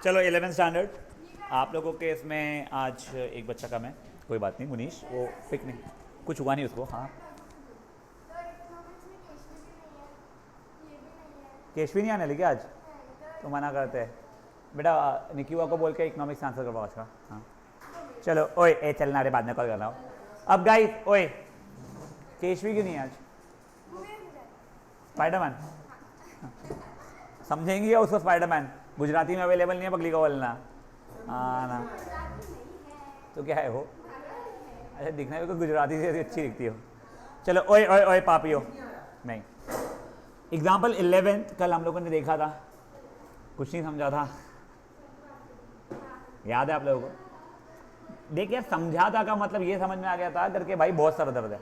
चलो 11th standard आप लोगों के इसमें आज एक बच्चा कम है, कोई बात नहीं मुनीश, वो पिकनिक कुछ हुआ नहीं उसको। हाँ केशवी नहीं आने लगी आज, तो मना करते हैं बेटा। निक्की को बोल के इकोनॉमिक्स आंसर करवाओ आज का। हाँ चलो ओए ए चलना रे, बाद में कॉल कर रहा हूँ। अब गाइस ओए केशवी क्यों नहीं है आज? स्पाइडरमैन समझेंगी या उसको स्पाइडरमैन? गुजराती में अवेलेबल नहीं है, पगली का बोलना। हाँ ना, तो क्या है वो? अच्छा दिखने में तो गुजराती से अच्छी दिखती हो। चलो ओए ओए ओए पापियो नहीं। एग्जाम्पल 11th कल हम लोगों ने देखा था, कुछ नहीं समझा था, याद है आप लोगों को? देखिए समझा था का मतलब ये समझ में आ गया था करके भाई बहुत सर दर्द है।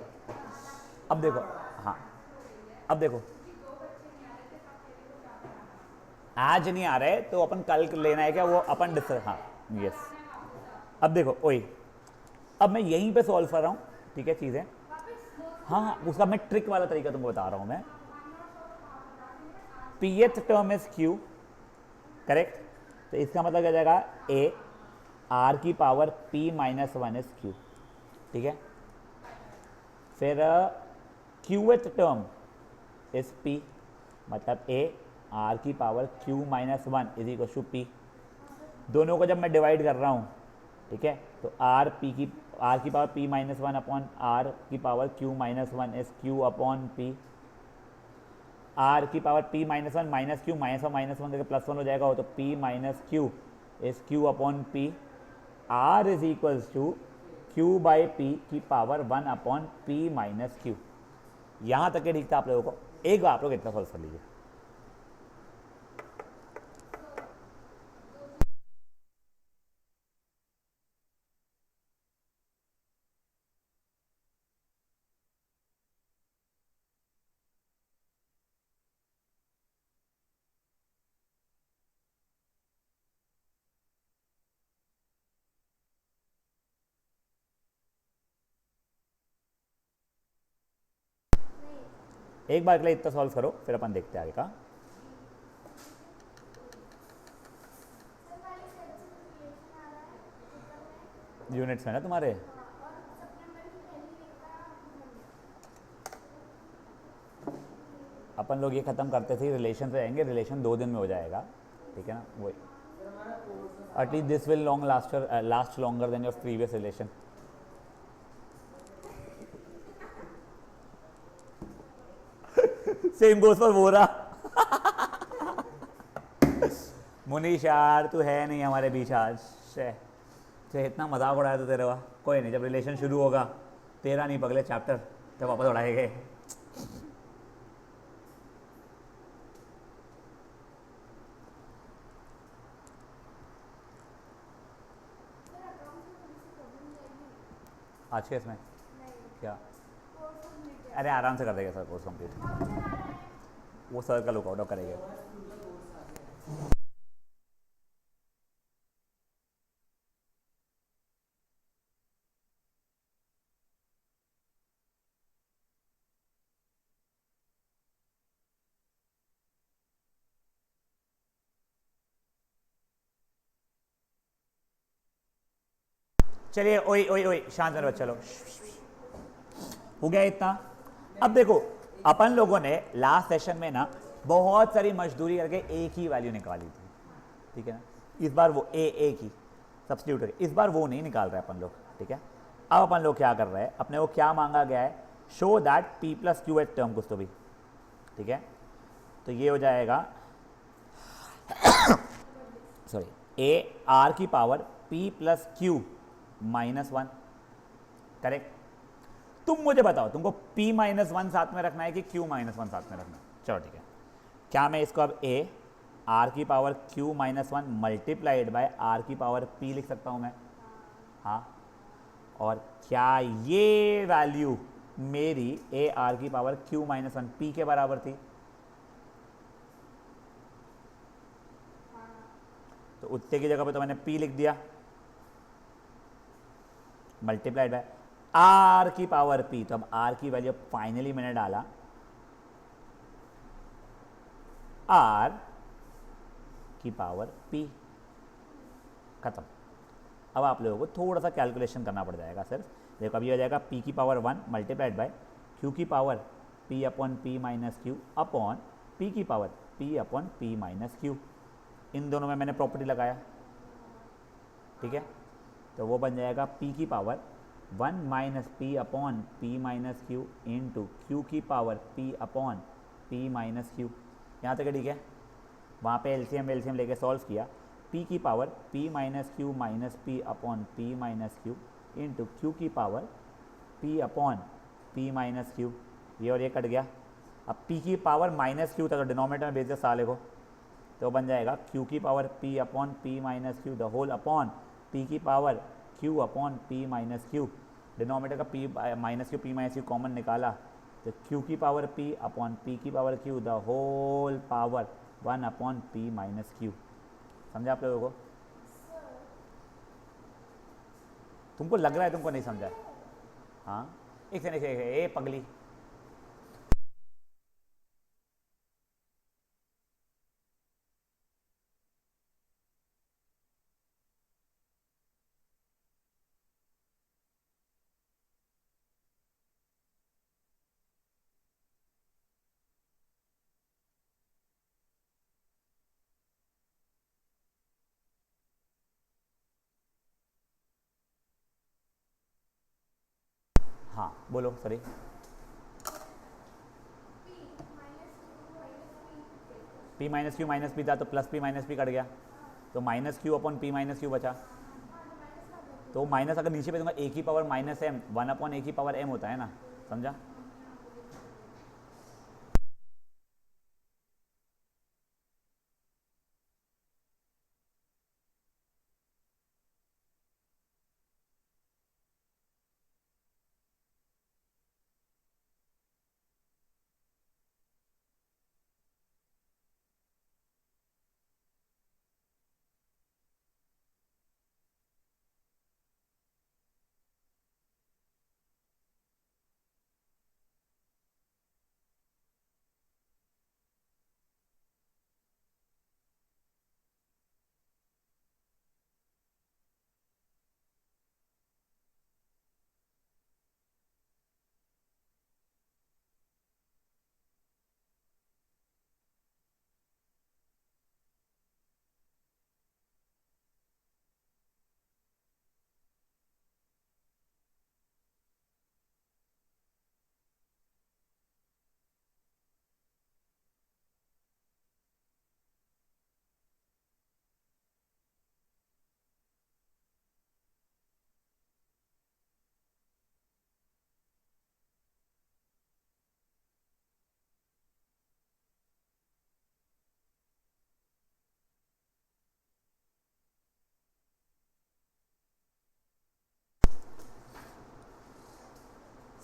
अब देखो, हाँ अब देखो आज नहीं आ रहे तो अपन कल लेना है क्या वो अपन डिस्कस। हाँ यस। अब देखो ओए, अब मैं यहीं पे सॉल्व कर रहा हूँ, ठीक है चीज़ें। हाँ हाँ उसका मैं ट्रिक वाला तरीका तुमको बता रहा हूँ मैं। pth term is q, correct? तो इसका मतलब क्या जाएगा, a r की power p minus 1 is q, ठीक है? फिर qth टर्म इज p, मतलब a r की power q minus 1 is equal to p। दोनों को जब मैं डिवाइड कर रहा हूँ, ठीक है, तो r की power p minus 1 upon r की power q minus 1 is q upon p। r की power p minus 1 minus q minus one करके प्लस 1 हो जाएगा, हो तो p minus q is q upon p। r is equals to q by p की power 1 upon p minus q। यहाँ तक के ठीक था आप लोगों को? एक बार आप लोग इतना सॉल्व कर लीजिए। एक बार के लिए इतना सॉल्व करो, फिर अपन देखते हैं आगे का। यूनिट्स में ना तुम्हारे, अपन लोग ये खत्म करते थे, रिलेशन पे आएंगे, रिलेशन 2 दिन में हो जाएगा, ठीक है ना? वही at least this will last longer than your previous relation. Same goes for Vora. Munish यार तू है नहीं हमारे बीच आज से, तो इतना मजाक उड़ाया तो तेरे वहाँ। कोई नहीं, जब रिलेशन शुरू होगा तेरा नहीं पगले चैप्टर, तब वापस उड़ाएंगे। आज के इसमें क्या? अरे आराम से कर देगा सर कोर्स कंप्लीट, वो सर का लुकआउट करेंगे। चलिए ओए ओए ओए शांत रहो, चलो हो गया इतना। अब देखो अपन लोगों ने लास्ट सेशन में ना बहुत सारी मजदूरी करके ए की वैल्यू निकाली थी, ठीक है ना? इस बार वो ए की सब्स्टिट्यूट करके, इस बार वो नहीं निकाल रहे अपन लोग, ठीक है? अब अपन लोग क्या कर रहे हैं, अपने को क्या मांगा गया है, show that p plus q at term कुछ तो भी, ठीक है? तो ये हो जाएगा सॉरी ए आर की power p plus q minus 1, correct? तुम मुझे बताओ तुमको p माइनस 1 साथ में रखना है कि q माइनस 1 साथ में रखना है? चलो ठीक है, क्या मैं इसको अब a r की power q minus 1 multiplied bye r की पावर p लिख सकता हूं मैं? हाँ। और क्या ये वैल्यू मेरी a r की पावर q माइनस 1 p के बराबर थी? तो उत्ते की जगह पे तो मैंने p लिख दिया, मल्टीप्लाइड बाय आर की पावर p। तो अब आर की वैल्यू फाइनली मैंने डाला आर की पावर p, ख़त्म। अब आप लोगों को थोड़ा सा कैलकुलेशन करना पड़ जाएगा सिर्फ। देखो अभी हो जाएगा p की पावर 1 मल्टीप्लाइड बाय q की power p upon p minus q upon p की power p upon p minus q. इन दोनों में मैंने प्रॉपर्टी लगाया, ठीक है, तो वो बन जाएगा p की power 1 minus p upon p minus q into q की power p upon p minus q. यहाँ तक ठीक है। वहाँ पे एलसीएम लेके सॉल्व किया, p की power p minus q minus p upon p minus q into q की power p upon p minus q. ये और ये कट गया। अब p की पावर माइनस क्यू था तो डिनोमिनेटर में भेज दे साले को, तो बन जाएगा q की power p upon p minus q the whole upon p की power q upon p minus q. Denominator का p minus q p minus q common निकाला तो q की पावर p अपॉन p की power q the whole power 1 upon p minus q. समझा आप लोगों को? तुमको लग रहा है तुमको नहीं समझा? हाँ, एक सेकंड, ए पगली, हाँ बोलो, sorry. p minus q minus P था तो plus p minus P cut गया, तो minus q upon p minus Q बचा। तो माइनस अगर नीचे पे दूंगा a की power minus m 1 upon a की पावर m होता है ना, समझा?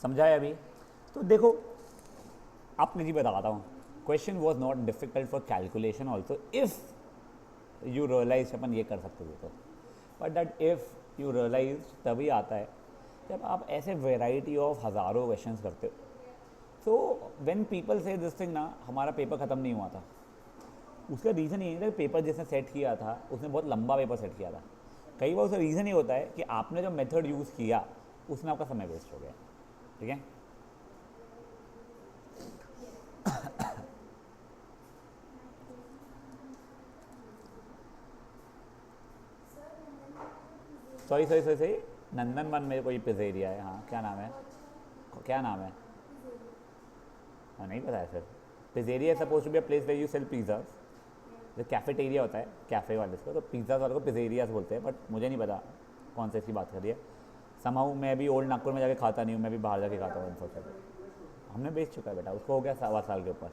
समझा है अभी? तो देखो आपने जी बताता हूँ, question was not difficult for calculation also if you realise अपन ये कर सकते थे तो, but that if you realise तभी आता है जब आप ऐसे वेराइटी ऑफ हज़ारों क्वेश्चंस करते हो। सो व्हेन पीपल से दिस थिंग ना, हमारा पेपर ख़त्म नहीं हुआ था, उसका रीज़न ये था कि पेपर जिसने सेट किया था उसने बहुत लंबा पेपर सेट किया था। कई बार उसका रीज़न ये होता है कि आपने जो मेथड यूज़ किया उसमें आपका समय वेस्ट हो गया, ठीक है? सॉरी नंदन वन में कोई पिज़ेरिया है, हाँ क्या नाम है, क्या नाम है? हाँ नहीं पता है sir. Pizzeria suppose to be a place where you sell pizzas, जो कैफेटेरिया होता है कैफ़े वाले को, तो पिज़्ज़ा वाले को पिज़ेरियाज बोलते हैं, बट मुझे नहीं पता कौन से इसकी बात कर रही है। समहाउ मैं भी ओल्ड नागपुर में जाके खाता नहीं हूँ, मैं भी बाहर जाके खाता हूँ अनफॉर्चुनेटली। हमने बेच चुका है बेटा, उसको हो गया 1.25 साल के ऊपर।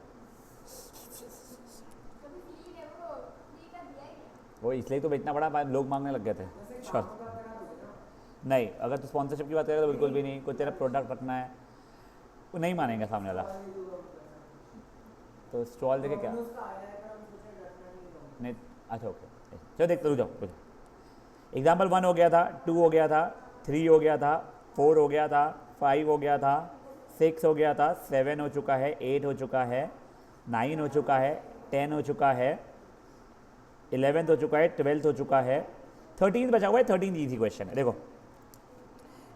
वो इसलिए तो बेचना पड़ा, लोग मांगने लग गए थे। चल नहीं, अगर तू स्पॉन्सरशिप की बात करेगा तो बिल्कुल भी नहीं, कोई तेरा प्रोडक्ट रखना है वो नहीं मानेंगे सामने वाला। तो स्टॉल देखे क्या नहीं, अच्छा ओके चलो देखते रुक जाओ। एग्जाम्पल 1 हो गया था, 2 हो गया था, 3 हो गया था, 4 हो गया था, 5 हो गया था, 6 हो गया था, 7 हो चुका है, 8 हो चुका है, 9 हो चुका है, 10 हो चुका है, 11th हो चुका है, 12th हो चुका है, 13 बचा हुआ है, 13 इजी क्वेश्चन है। देखो,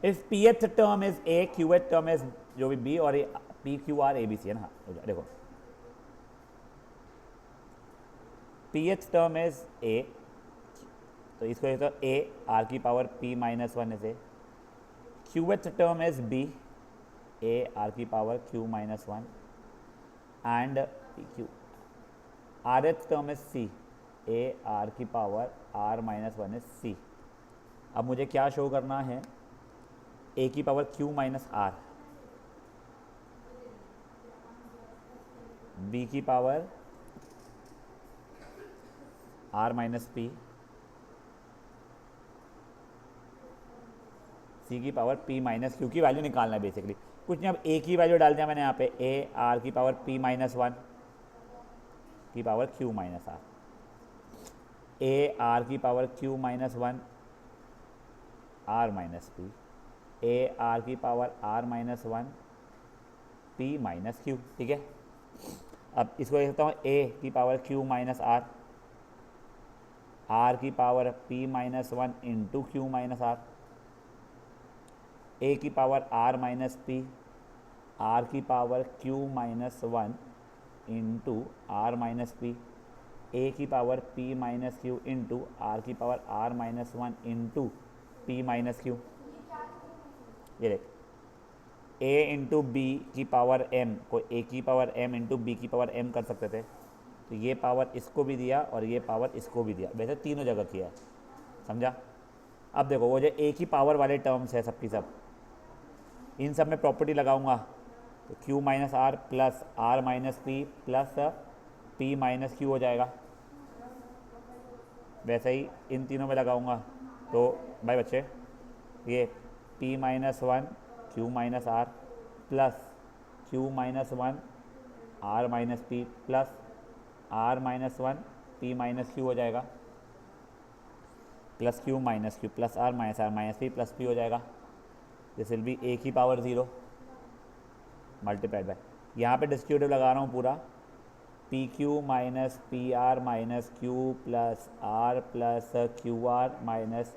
if pth term is a, qth term is जो भी b और p q r abc है ना। देखो pth टर्म इज a, तो इसको कहते हैं a r की power p minus one is a। qth term is b, a r की power q minus one and q। rth term is c, a r की power r minus one is c। अब मुझे क्या show करना है, a की power q minus r, b की power r minus p, c की पावर p माइनस q की वैल्यू निकालना है बेसिकली। कुछ नहीं, अब a की वैल्यू डाल दिया मैंने यहाँ पे, a r की पावर p माइनस वन की power q minus r, a r की power q minus one r minus p, a r की power r minus one p minus q। ठीक है, अब इसको लिखता हूँ a की power q minus r, r की power p minus one into Q minus r, a की power r minus p, r की power q minus one into r minus p, a की power p minus q into r की power r minus one into p minus q। ये देख, a into B की power m को a की power m into B की power m कर सकते थे, तो ये पावर इसको भी दिया और ये पावर इसको भी दिया, वैसे तीनों जगह किया है, समझा। अब देखो वो जो a की पावर वाले टर्म्स है सब की सब, इन सब में प्रॉपर्टी लगाऊंगा तो q minus r plus r minus p plus p minus q हो जाएगा। वैसे ही इन तीनों में लगाऊंगा तो भाई बच्चे ये p minus one q minus r plus q minus one r minus p plus r minus one p minus q हो जाएगा, plus q minus q plus r minus p plus p हो जाएगा। दिस विल बी a की power 0 multiplied by, यहाँ पे distributive लगा रहा हूँ पूरा, p q minus p r minus q plus r plus q r minus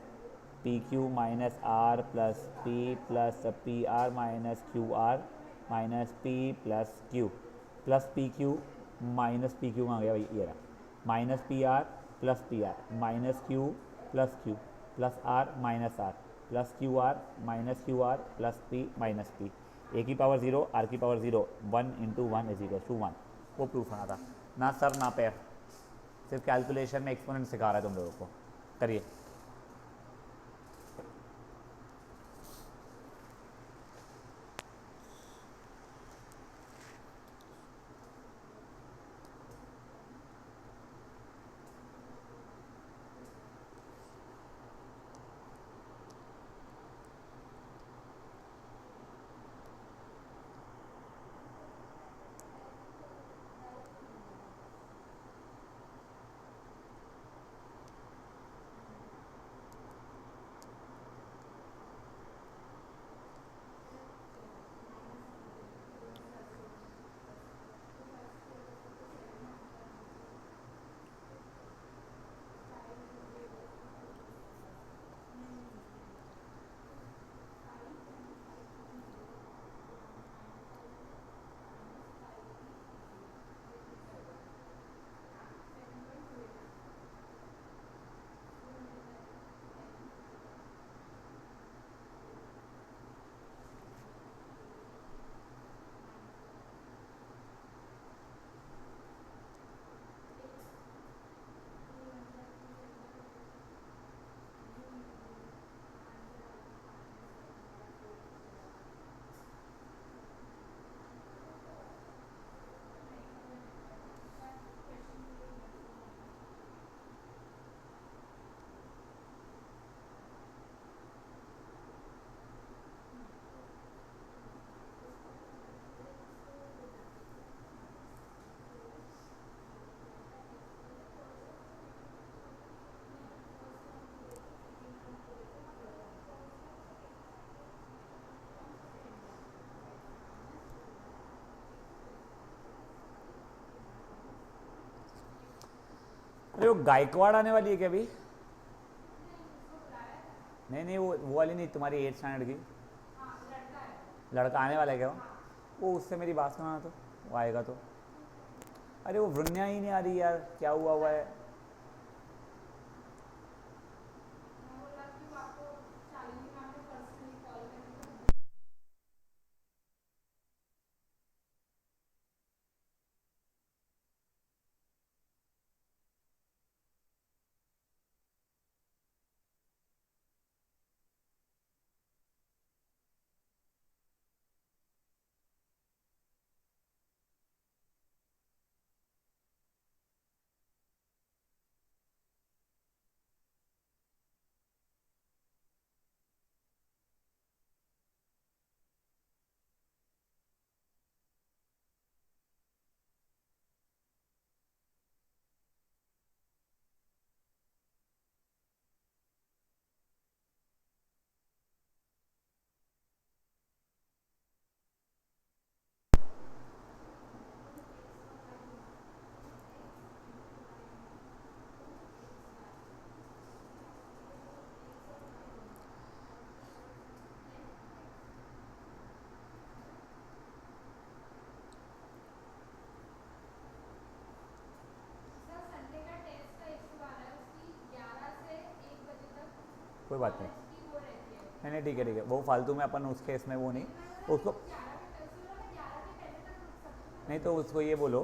p q minus r plus p r minus q r minus p plus p q minus p q आ गया भाई, ये रहा, minus p r minus q plus r minus r plus q r minus q r plus p minus p, a की power 0 r की power 0, 1 into one is equal to 1। वो proof होना था, ना सर ना पैर, सिर्फ कैलकुलेशन में एक्सपोनेंट सिखा रहा है तुम लोगों को, करिए। अरे वो गायकवाड़ आने वाली है क्या अभी? नहीं नहीं, वो वाली नहीं, तुम्हारी 8th स्टैंडर्ड की। लड़का आने वाला है क्या वो? उससे मेरी बात सुना तो वो आएगा तो। अरे वो वृन्या ही नहीं आ रही यार, क्या हुआ हुआ है? कोई बात नहीं। नहीं नहीं, ठीक है ठीक है, वो फालतू में अपन उसके इसमें वो नहीं उसको। नहीं तो उसको ये बोलो,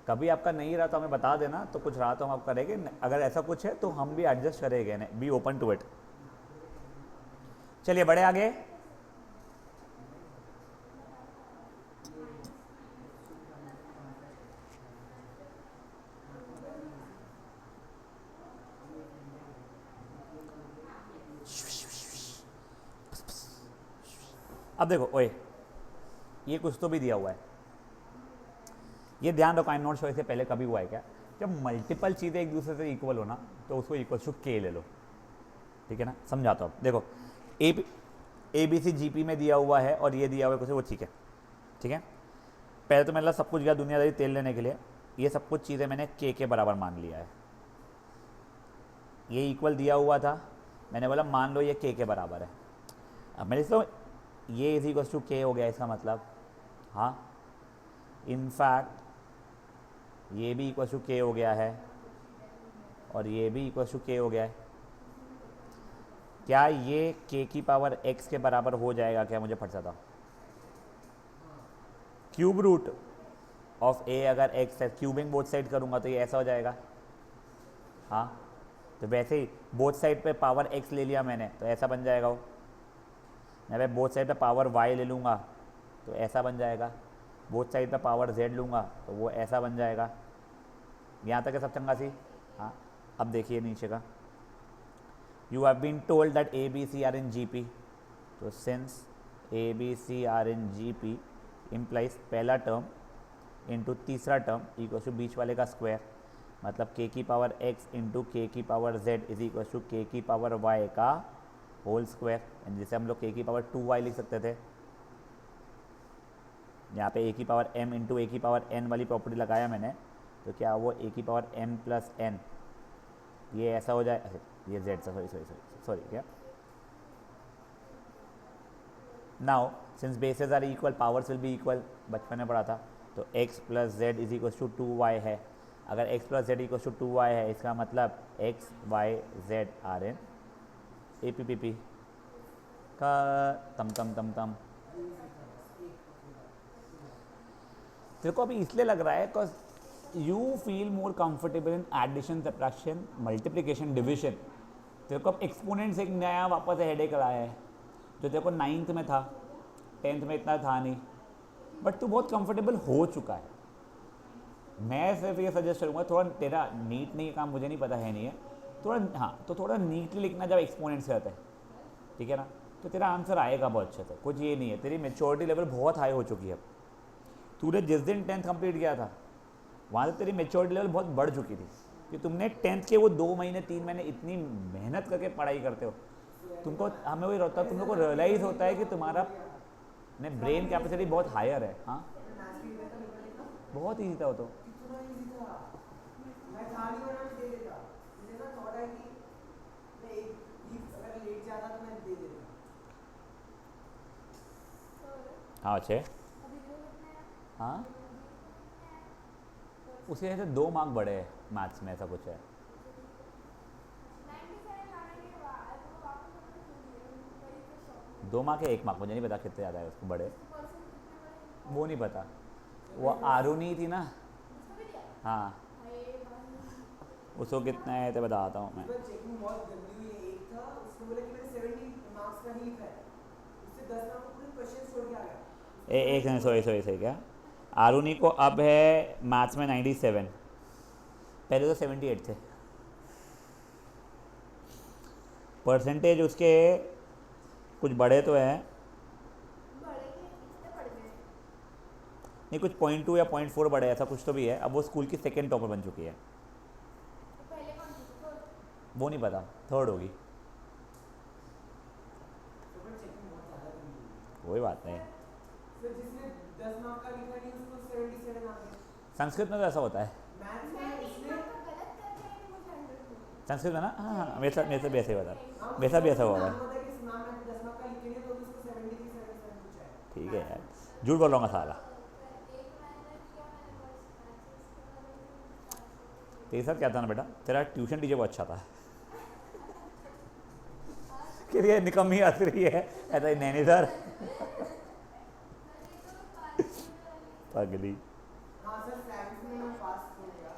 कभी आपका नहीं रहा तो हमें बता देना, तो कुछ रहा तो हम आप करेंगे, अगर ऐसा कुछ है तो हम भी एडजस्ट करेंगे, बी ओपन टू इट। चलिए बढ़े आगे। अब देखो ओए, ये कुछ तो भी दिया हुआ है, ये ध्यान रखो, आई नॉट श्योर इससे पहले कभी हुआ है क्या, जब मल्टीपल चीज़ें एक दूसरे से इक्वल हो ना तो उसको इक्वल टू के ले लो, ठीक है ना? समझाता हूँ, देखो ए बी सी जी पी में दिया हुआ है और ये दिया हुआ है कुछ, वो ठीक है, ठीक है। पहले तो मैंने सब कुछ गया दुनियादारी तेल लेने के लिए, ये सब कुछ चीज़ें मैंने के बराबर मान लिया है, ये इक्वल दिया हुआ था, मैंने बोला मान लो ये के बराबर है। अब मैंने इसको ये इज इक्वल टू के हो गया, इसका मतलब हाँ, इनफैक्ट ये भी इक्वल टू के हो गया है और ये भी इक्वल टू के हो गया है। क्या ये के की पावर एक्स के बराबर हो जाएगा क्या? मुझे फट जाता, क्यूब रूट ऑफ ए अगर एक्स है, क्यूबिंग बोथ साइड करूँगा तो ये ऐसा हो जाएगा। हाँ, तो वैसे ही बोथ साइड पे पावर एक्स ले लिया मैंने तो ऐसा बन जाएगा वो। मैं भाई बोथ साइड पे पावर वाई ले लूँगा तो ऐसा बन जाएगा, बोथ साइड पे पावर जेड लूँगा तो वो ऐसा बन जाएगा। यहाँ तक है सब चंगा सी? हाँ, अब देखिए नीचे का, you have been told that a b c are in G P, तो since a b c are in G P implies पहला टर्म इंटू तीसरा टर्म इक्वल टू बीच वाले का स्क्वायर, मतलब के की पावर एक्स इंटू के की power z is equal to k की पावर वाई का होल स्क्वायर, जिसे हम लोग के की पावर 2y लिख सकते थे। यहाँ पे ए की पावर m इंटू ए की पावर n वाली प्रॉपर्टी लगाया मैंने, तो क्या वो ए की पावर m प्लस n ये ऐसा हो जाए, ये z sorry sorry sorry sorry क्या, now since bases are equal powers will be equal, बचपन में पढ़ा था, तो x plus z is equal to 2y है। अगर x plus z equal to 2y है, इसका मतलब x y z are in A P P P का तम तम तम तम। तेरे को अभी इसलिए लग रहा है because you feel more comfortable in addition, subtraction, multiplication, division. तेरे को अब एक्सपोनेंट से एक नया वापस हेडेक आया है, जो तेरे को 9th में था, 10th में इतना था नहीं, बट तू बहुत कंफर्टेबल हो चुका है। मैं सिर्फ ये सजेस्ट करूँगा, थोड़ा तेरा नीट नहीं काम मुझे नहीं पता है नहीं है, थोड़ा हाँ तो थोड़ा नीटली लिखना जब एक्सपोनेंट से आता है, ठीक है ना, तो तेरा आंसर आएगा बहुत अच्छे से। कुछ ये नहीं है, तेरी मेच्योरिटी लेवल बहुत हाई हो चुकी है। तूने जिस दिन 10th कंप्लीट किया था वहाँ से तेरी मेच्योरिटी लेवल बहुत बढ़ चुकी थी, कि तुमने 10th के वो 2 महीने 3 महीने इतनी मेहनत करके पढ़ाई करते हो, तुमको हमें वही होता है, तुम लोग को रियलाइज़ होता है कि तुम्हारा ब्रेन कैपेसिटी बहुत हायर है। हाँ, बहुत ईजी था वो तो। हाँ अच्छे। हाँ उसके ऐसे 2 मार्क बढ़े हैं मैथ्स में, ऐसा कुछ है। 2 मार्क है, 1 मार्क, मुझे नहीं पता कितने ज़्यादा है उसको बड़े, वो नहीं पता। वो आरुनी थी ना। हाँ उसको कितना है तो बताता हूँ मैं। इस बार चेकिंग बहुत गंदी हुई है। एक था उसने बोला कि मैंने 70 मार्क्स का ही लिखा है, उससे 10 नंबर पूरे क्वेश्चन छोड़ के आ गया, उसको एक 70 सेकंड, बोला। सॉरी सॉरी सही क्या। आरुनी को अब है मैथ्स में 97, पहले तो 78 थे। परसेंटेज उसके कुछ बड़े तो हैं, नहीं कुछ 0.2 या 0.4 बड़े, ऐसा कुछ तो भी है। अब वो स्कूल की सेकंड टॉपर बन चुकी है। वो नहीं पता, थर्ड होगी। तो पर चेकिंग बहुत ज़्यादा गंदी हुई है। कोई बात नहीं। फिर जिसने 10 मार्क का लिखा नहीं उसको 77 आ गए। संस्कृत में तो ऐसा होता है। मैथ्स में उसने, संस्कृत में ना, हाँ हाँ, मेरे साथ भी ऐसे ही होता है। हाँ मेरे मुझे साथ भी पता ऐसा मुझे हुआ है। नाम पता है कि मैम मैंने 10 मार्क का लिख के नहीं तो भी उसको 73 77 पूछा है ठीक है मैथ्स यार, में। झूठ बोल रहा हूँ साला। तेरे साथ क्या था ना बेटा, तेरा ट्यूशन टीचर बहुत अच्छा था। कि ये निकम्मी हंस रही है, ऐसा ही नैनी सर। पगली। हाँ सर साइंस में मैं पास हो गया,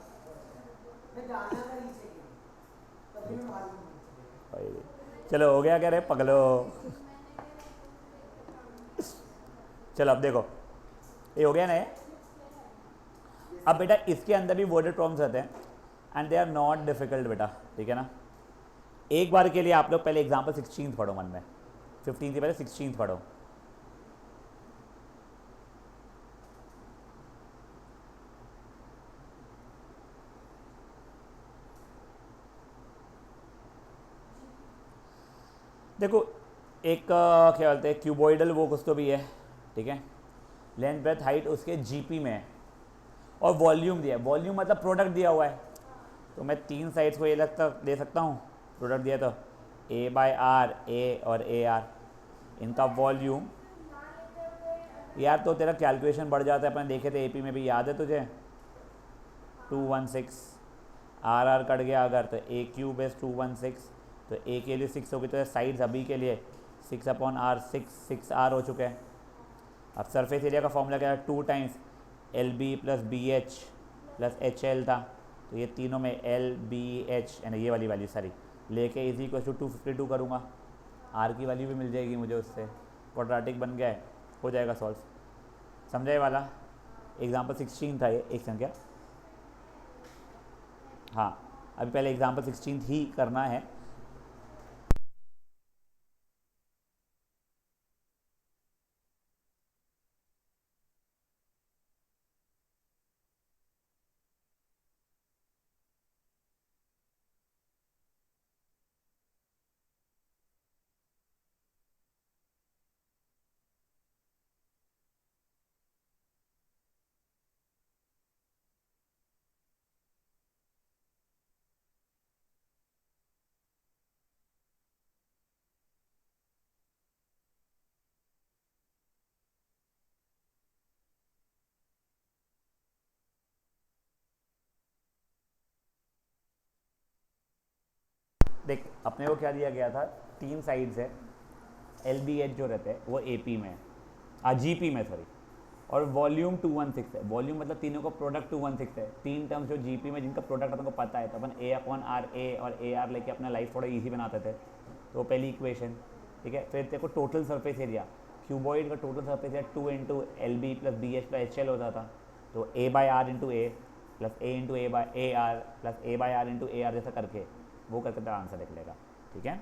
मैं जानना था रीचेकिंग, तभी मैं बाद में चले गया। भाई, चलो हो गया क्या रे पगलो। चलो अब देखो, ये हो गया ना ये। यस अब सर। बेटा इसके अंदर भी वर्डेड प्रॉब्लम्स रहते हैं, and they are not difficult बेटा, ठीक है ना। एक बार के लिए आप लोग पहले एग्जाम्पल 16 पढ़ो मन में, 15 से पहले 16 पढ़ो। देखो एक क्या बोलते हैं क्यूबॉइडल, वो कुछ तो भी है, ठीक है। लेंथ ब्रेथ हाइट उसके जीपी में है, और वॉल्यूम दिया है, वॉल्यूम मतलब प्रोडक्ट दिया हुआ है। तो मैं 3 साइड्स को ये लगता दे सकता हूँ, प्रोडक्ट दिया तो ए बाय आर, ए और ए आर, इनका वॉल्यूम। यार तो तेरा कैलकुलेशन बढ़ जाता है, अपन देखे थे एपी में भी, याद है तुझे। 216, आर आर कट गया अगर तो ए क्यूब इज 216, तो ए के लिए 6 होगी, तो साइड्स अभी के लिए 6/r, 6 हो चुके हैं। अब सरफेस एरिया का फॉर्मूला क्या है, 2 times l b plus b h plus h l था, तो ये तीनों में एल बी एच यानी ये वाली वैल्यू सारी लेके इज इक्वल टू 252 करूँगा, आर की वैल्यू भी मिल जाएगी मुझे उससे, क्वाड्रेटिक बन गया है, हो जाएगा सॉल्व। समझा ये वाला। एग्जाम्पल 16 था ये, एक संख्या। हाँ अभी पहले एग्जाम्पल 16 ही करना है। देख अपने को क्या दिया गया था, 3 साइड्स है, एल बी एच जो रहते हैं वो ए पी में है, जी पी में सॉरी, और वॉल्यूम 216 है। वॉल्यूम मतलब तीनों का प्रोडक्ट 216 है। 3 टर्म्स जो जीपी में जिनका प्रोडक्ट अपन को पता है, तो अपन ए अपॉन आर, ए और ए आर लेके अपना लाइफ थोड़ा इजी बनाते थे। तो पहली इक्वेशन, ठीक है। फिर तेरे को टोटल सरफेस एरिया, क्यूबॉइड का total surface area 2 into l b plus b h plus h l होता था, तो a by r into a plus a into a by a r plus a by r into a r, जैसा करके वो करके तेरा answer निकलेगा, ठीक है।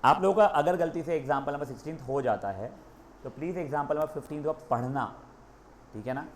आप लोगों का अगर गलती से एग्जाम्पल नंबर 16 हो जाता है तो प्लीज़ एग्जाम्पल नंबर 15 को पढ़ना, ठीक है ना।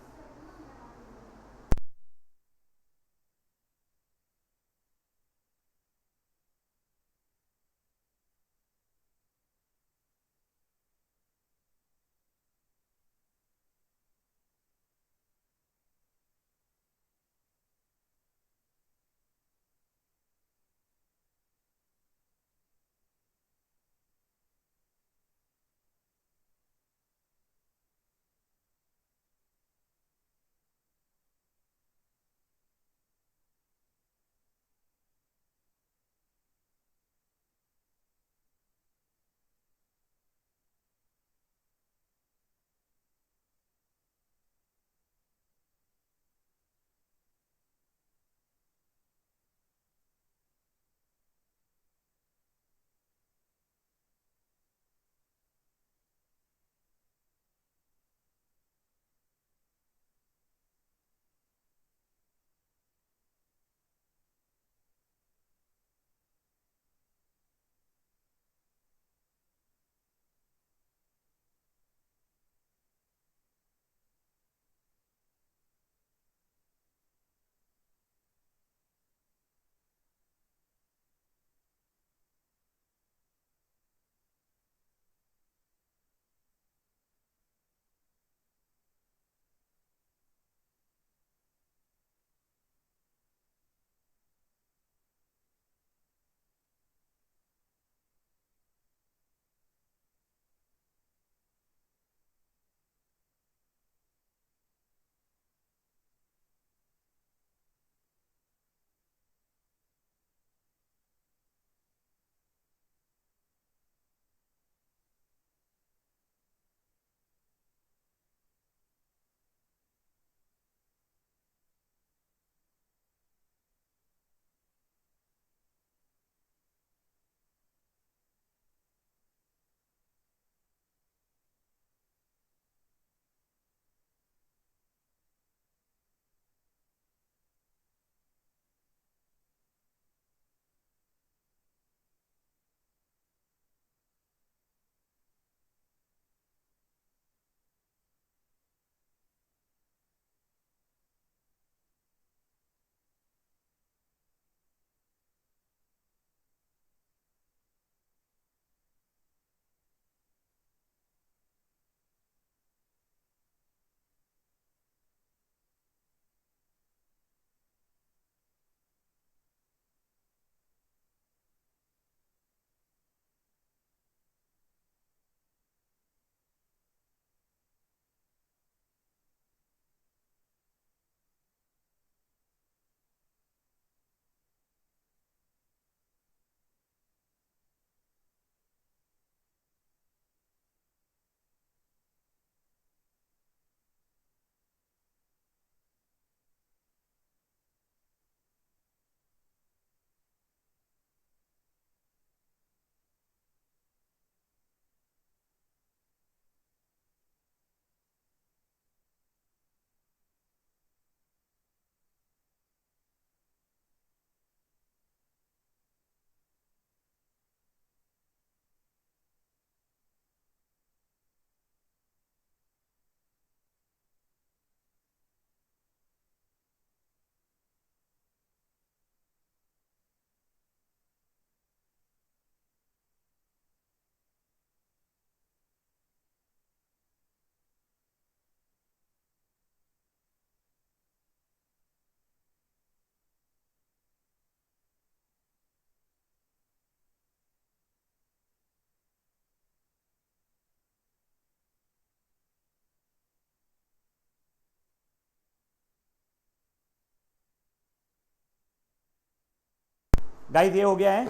गाइस ये हो गया है,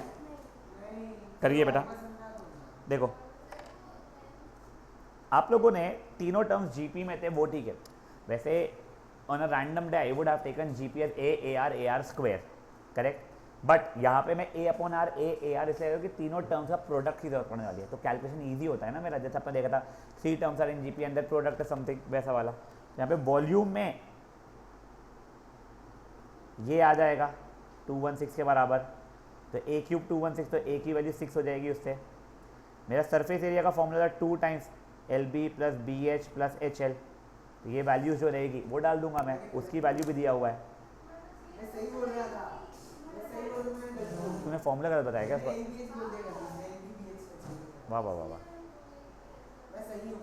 करिए बेटा। देखो आप लोगों ने तीनों टर्म्स जीपी में थे वो ठीक है, वैसे on a random day I would have taken GP as a r square, correct. But यहाँ पे मैं a upon r a r इसलिए कि तीनों टर्म्स का प्रोडक्ट की जरूरत पड़ने वाली है, तो कैलकुलेशन ईजी होता है ना मेरा, जैसे आपने देखा था 3 terms are in GP and that product something वैसा वाला। यहाँ पे वॉल्यूम में ये आ जाएगा 216 के बराबर, तो ए क्यूब 216, तो ए की वैल्यू 6 हो जाएगी उससे, मेरा सरफेस एरिया का फॉर्मूला था 2 times l b plus b h plus h l, तो ये वैल्यूज जो रहेगी वो डाल दूंगा मैं, उसकी वैल्यू भी दिया हुआ है। मैं सही बोल रहा था, मैं सही बोल रहा हूँ, मैं गलत बोल रहा तूने फॉर्मूला गलत बताया क्या? हूँ। मैंने एलबीएच बोल दिया गलती से, एलबीबीएच वाह वाह वाह वाह। मैं सही हूँ।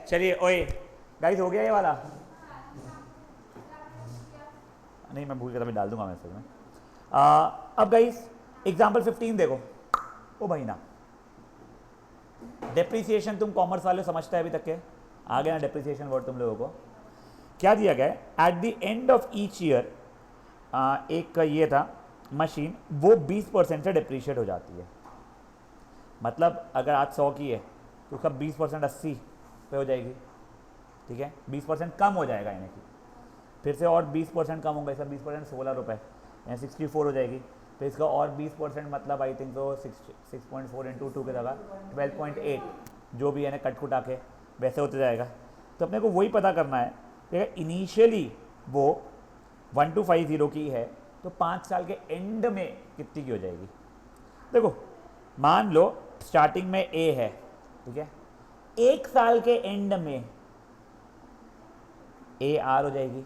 चलिए ओए गाइस, हो गया ये वाला? नहीं, मैं भूल गया था, मैं डाल दूंगा मैसेज में। अब गाइस एग्जाम्पल 15 देखो। ओ भाई ना, डेप्रिसिएशन तुम कॉमर्स वाले समझते हैं अभी तक के? आ गया ना डेप्रिसिएशन वर्ड तुम लोगों को? क्या दिया गया है? At the end of each year एक ये था मशीन, वो 20% से डिप्रिशिएट हो जाती है। मतलब अगर आज 100 की है तो उसका 20% 80 पे हो जाएगी, ठीक है? 20% कम हो जाएगा यानी कि, फिर से और 20% कम होगा, इसका 20% 16 रुपये, यानी 64 हो जाएगी। फिर इसका और 20% मतलब आई थिंक तो 6.4 इंटू 2 की जगह 12.8, जो भी है ना कट कुटा के वैसे होते जाएगा। तो अपने को वही पता करना है कि इनिशियली वो 1250 की है तो 5 साल के एंड में कितनी की हो जाएगी। देखो मान लो स्टार्टिंग में ए है, ठीक है, 1 साल के एंड में ए आर हो जाएगी,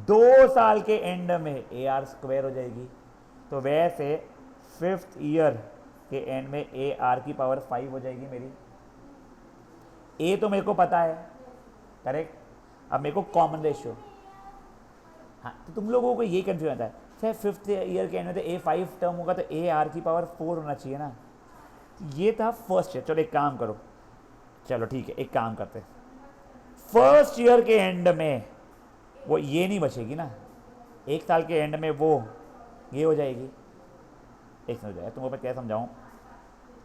2 साल के एंड में ए आर स्क्वायर हो जाएगी। तो वैसे 5th ईयर के एंड में ए आर की पावर 5 हो जाएगी मेरी। ए तो मेरे को पता है, करेक्ट। अब मेरे को कॉमन रेशियो, हाँ, तो तुम लोगों को ये कंफ्यूजन आता है सर 5th ईयर के एंड में तो ए 5 टर्म होगा तो ए आर की पावर 4 होना चाहिए ना। ये था फर्स्ट ईयर। चलो एक काम करो, चलो ठीक है, एक काम करते हैं, फर्स्ट ईयर के एंड में वो ये नहीं बचेगी ना, 1 साल के एंड में वो ये हो जाएगी, एक हो जाएगा। तुम क्या समझाऊं?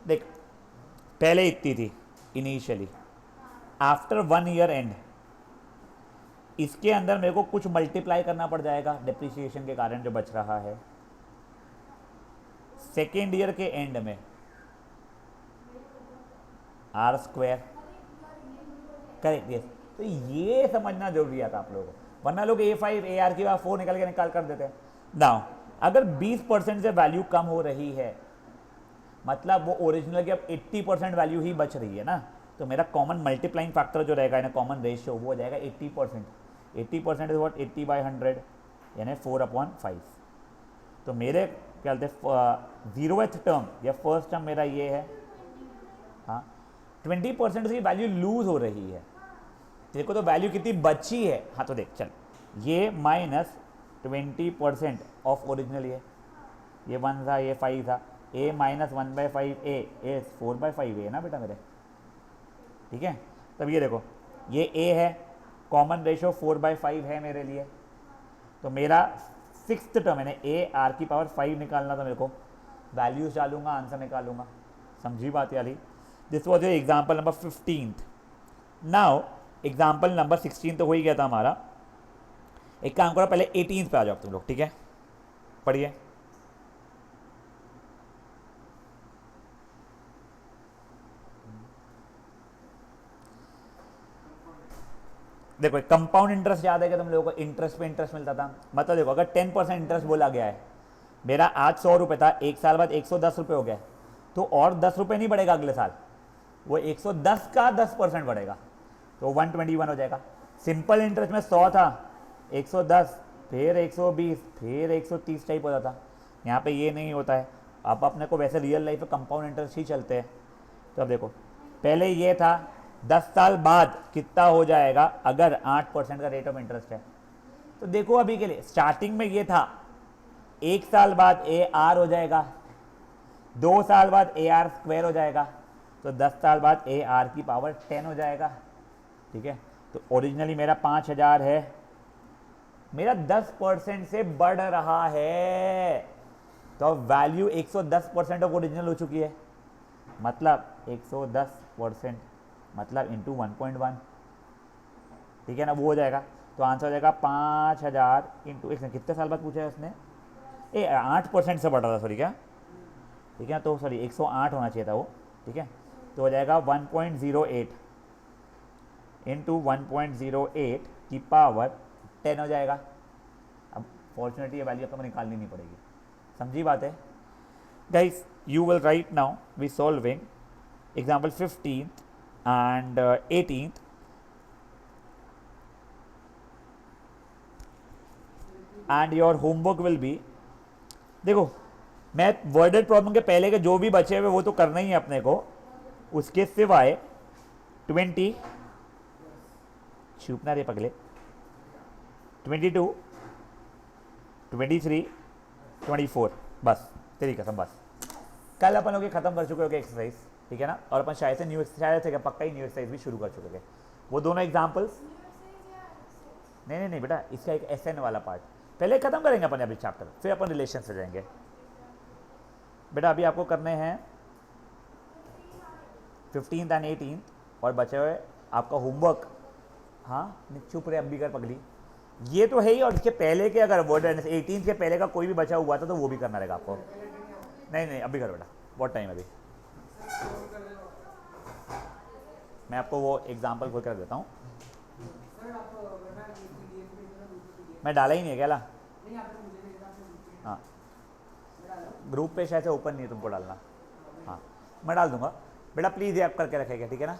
देख, पहले इतनी थी इनिशियली, आफ्टर 1 ईयर एंड इसके अंदर मेरे को कुछ मल्टीप्लाई करना पड़ जाएगा डिप्रिसिएशन के कारण जो बच रहा है। सेकेंड ईयर के एंड में आर स्क्वायर, करेक्ट, यस। तो ये समझना जरूरी आता आप लोगों को, वरना लोग A5 AR की 4 निकाल कर देते हैं। नाउ अगर 20% से वैल्यू कम हो रही है, मतलब वो ओरिजिनल की अब 80% वैल्यू ही बच रही है ना, तो मेरा कॉमन मल्टीप्लाइंग फैक्टर जो रहेगा ना, कॉमन रेशियो, वो हो जाएगा 80%। 80% इज व्हाट? 80/100 यानी 4/5। तो मेरे क्या बोलते हैं 0th टर्म या फर्स्ट टर्म मेरा ये है, हाँ, 20% की वैल्यू लूज हो रही है। देखो तो वैल्यू कितनी बची है, हाँ तो देख चल, ये -20% ऑफ ओरिजिनल, ये 1 था, ये 5 था, a -1/5 a 4/5 है ना बेटा मेरे, ठीक है। तब ये देखो, ये a है, कॉमन रेशियो 4/5 है मेरे लिए, तो मेरा 6th टर्म है ए आर की पावर 5 निकालना था मेरे को, वैल्यूज डालूंगा, आंसर निकालूंगा। समझी बात वाली? This was your example number 15th। Now example number 16 तो हो ही गया था हमारा। एक काम करो, पहले 18th पे आ जाओ तुम लोग, ठीक है, पढ़िए। देखो कंपाउंड इंटरेस्ट याद है कि तुम लोगों को इंटरेस्ट पे इंटरेस्ट मिलता था। मतलब देखो अगर 10% इंटरेस्ट बोला गया है, मेरा आज 100 रुपये था, 1 साल बाद 110 रुपये हो गया, तो और 10 रुपये नहीं बढ़ेगा अगले साल, वो 110 का 10% बढ़ेगा, तो 121 हो जाएगा। सिंपल इंटरेस्ट में 100 था, 110, फिर 120, फिर 130 टाइप होता था। यहाँ पे ये नहीं होता है। अब अपने को वैसे रियल लाइफ में कंपाउंड इंटरेस्ट ही चलते हैं। तो अब देखो, पहले ये था, 10 साल बाद कितना हो जाएगा अगर 8% का रेट ऑफ इंटरेस्ट है। तो देखो अभी के लिए स्टार्टिंग में ये था, 1 साल बाद ए आर हो जाएगा, 2 साल बाद ए आर स्क्वायर हो जाएगा, तो 10 साल बाद ए आर की पावर 10 हो जाएगा, ठीक है। तो ओरिजिनली मेरा 5000 है, मेरा 10% से बढ़ रहा है, तो वैल्यू 110% ऑफ ओरिजिनल हो चुकी है। मतलब 110% मतलब इंटू 1.1, ठीक है ना, वो हो जाएगा। तो आंसर हो जाएगा 5000 इंटू, एक कितने साल बाद पूछा है उसने? 8% से बढ़ रहा था, सॉरी क्या, ठीक है, तो सॉरी 108 होना चाहिए था वो, ठीक है। तो हो जाएगा 1.08 इंटू 1.08 की पावर 10 हो जाएगा। अब फॉर्चुनेटली ये वैल्यू आपको निकालनी नहीं पड़ेगी। समझी बात है guys? You will right now we solving example 15th and 18th. And your homework will be, देखो मैं वर्डेड प्रॉब्लम के पहले के जो भी बचे हुए वो तो करना ही है अपने को, उसके सिवाय 20 छुपना रे पगले 22 23 24 बस तेरी कसम बस। कल अपन लोग खत्म कर चुके होगे एक्सरसाइज, ठीक है ना, और अपन शायद से न्यू शायद से पक्का ही न्यू एक्सरसाइज भी शुरू कर चुके थे। वो दोनों एग्जाम्पल्स नहीं बेटा, इसका एक एसएन वाला पार्ट पहले खत्म करेंगे अपन अभी चैप्टर, फिर अपन रिलेशन से जाएंगे बेटा। अभी आपको करने हैं 15th एंड 18th और बचे हुए आपका होमवर्क। हाँ नहीं चुप रहे, अब भी कर पगली, ये तो है ही। और इसके पहले के अगर वर्ड 18 के पहले का कोई भी बचा हुआ था तो वो भी करना रहेगा आपको। नहीं अभी करो बेटा, बहुत टाइम है अभी। मैं आपको वो एग्जाम्पल खोल कर देता हूँ। मैं डाला ही नहीं है क्या ला? हाँ ग्रुप पे शायद से ओपन नहीं है, तुमको डालना। हाँ मैं डाल दूंगा बेटा, प्लीज़ ये आप करके रखेगा, ठीक है ना।